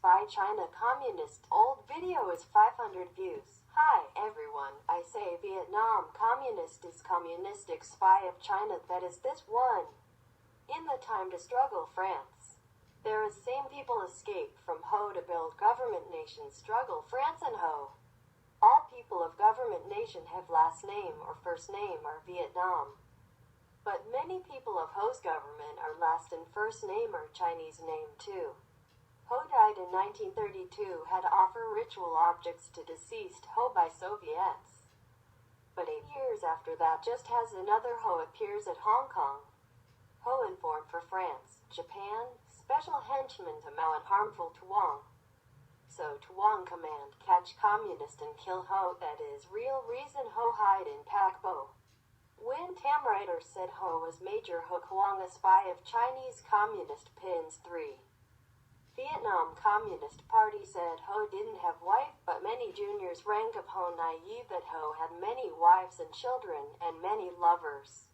Spy China Communist. Old video is 500 views. Hi, everyone. I say Vietnam Communist is communistic spy of China. That is this one. In the time to struggle France. There is same people escape from Ho to build government nation struggle France and Ho. All people of government nation have last name or first name or Vietnam. But many people of Ho's government are last and first name or Chinese name too. Ho died in 1932, had offer ritual objects to deceased Ho by Soviets. But 8 years after that, just as another Ho appears at Hong Kong. Ho informed for France, Japan, special henchman to Mao and harmful to Wang. So to Wang command, catch communist and kill Ho. That is real reason Ho hide in Pak Bo. When Tam writer said Ho was Major Ho Kwang, a spy of Chinese Communist pins 3. Vietnam Communist Party said Ho didn't have wife, but many juniors rank of Ho naive that Ho had many wives and children, and many lovers.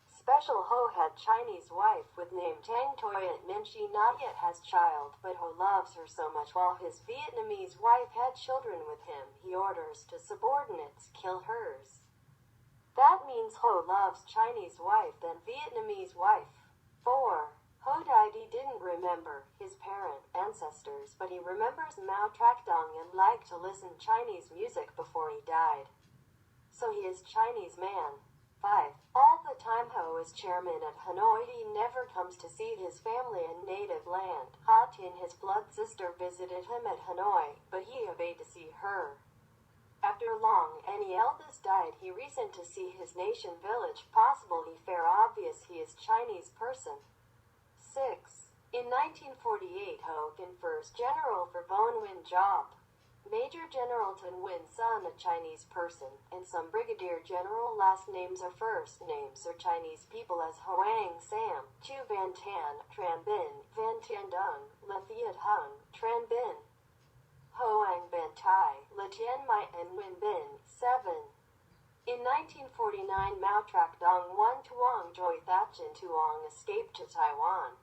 Special Ho had Chinese wife with name Tang Toyat Min. She not yet has child, but Ho loves her so much. While his Vietnamese wife had children with him, he orders to subordinates kill hers. That means Ho loves Chinese wife than Vietnamese wife. 4. Ho died. He didn't remember his ancestors, but he remembers Mao Tractong and liked to listen Chinese music before he died. So he is Chinese man. 5. All the time Ho is chairman at Hanoi, he never comes to see his family in native land. Ha Tin, his blood sister, visited him at Hanoi, but he obeyed to see her. After long, any eldest died, he reasoned to see his nation village. Possible he fair obvious he is Chinese person. 6. In 1948, Ho confers general for Von Win job. Major General Tan Win, son a Chinese person, and some brigadier general last names or first names are Chinese people as Hoang Sam, Chu Van Tan, Tran Bin, Van Tian Dung, Le Thiet Hun, Tran Bin, Hoang Ban Tai, Le Tien Mai, and Win Bin. 7. In 1949, Mao Tractong won Tuong Joy Thatchin. Tuong escaped to Taiwan.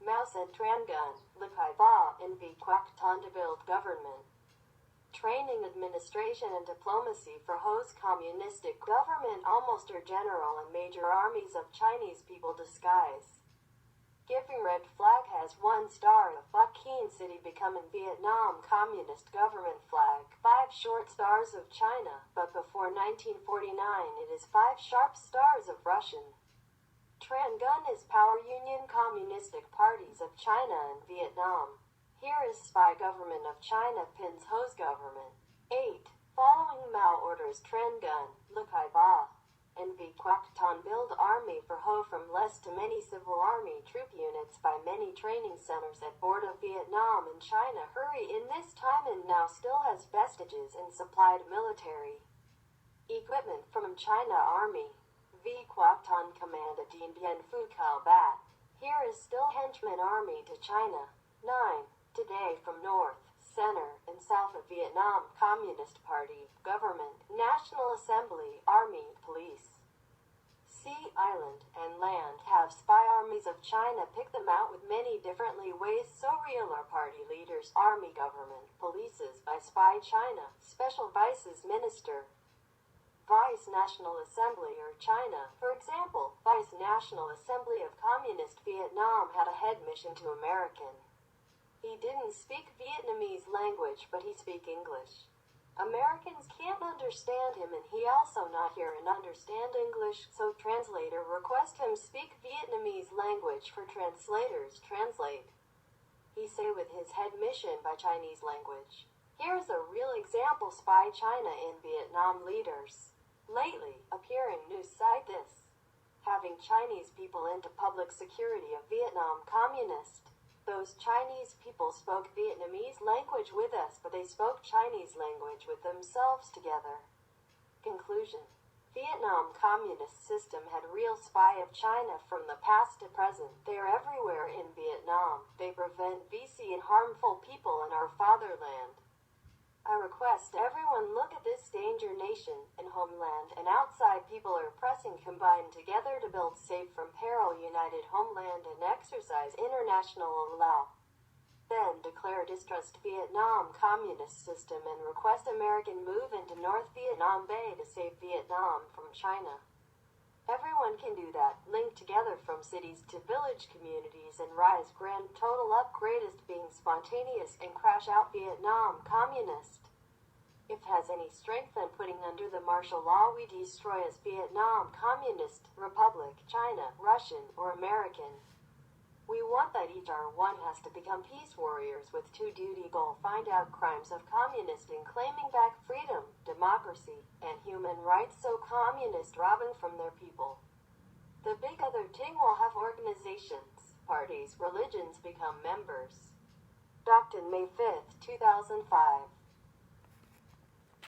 Mao sent Tran Gun, Le Kai Ba, and V Quoc Ton to build government. Training, administration, and diplomacy for Ho's communistic government. Almost are general and major armies of Chinese people disguise. Giving red flag has 1 star. Fucking city becoming Vietnam communist government flag. 5 short stars of China, but before 1949 it is 5 sharp stars of Russian. Tran Gun is Power Union Communistic Parties of China and Vietnam. Here is Spy Government of China pins Ho's government. 8. Following Mao orders Tran Gun, Le Kai Ba, and V Quoc Ton build army for Ho from less to many civil army troop units by many training centers at board of Vietnam and China. Hurry in this time and now still has vestiges and supplied military equipment from China Army. V Quoc Ton command at Dien Bien Phu Cao Bat. Here is still henchman army to China. 9. Today from North, Center, and South of Vietnam, Communist Party, Government, National Assembly, Army, Police. Sea, island, and land have spy armies of China. Pick them out with many differently ways. So real are party leaders, army, government, polices by spy China, special vices minister, Vice National Assembly or China. For example, Vice National Assembly of Communist Vietnam had a head mission to American. He didn't speak Vietnamese language, but he speak English. Americans can't understand him and he also not hear and understand English, so translator request him speak Vietnamese language for translators translate. He say with his head mission by Chinese language. Here's a real example spy China in Vietnam leaders. Lately, appearing news site this. Having Chinese people into public security of Vietnam Communist. Those Chinese people spoke Vietnamese language with us, but they spoke Chinese language with themselves together. Conclusion. Vietnam communist system had real spy of China from the past to present. They are everywhere in Vietnam. They prevent VC and harmful people in our fatherland. I request everyone look at this danger nation and homeland and outside people are pressing combined together to build safe from peril united homeland and exercise international law. Then declare distrust Vietnam communist system and request American move into North Vietnam Bay to save Vietnam from China. Everyone can do that, link together from cities to village communities and rise grand total up greatest being spontaneous and crash out Vietnam communist. If has any strength then putting under the martial law we destroy as Vietnam Communist Republic, China, Russian, or American. We want that each one has to become peace warriors with two duty goal find out crimes of communist and claiming back freedom, democracy, and human rights so communist robbing from their people. The big other thing will have organizations, parties, religions become members. Doctrine May 5, 2005.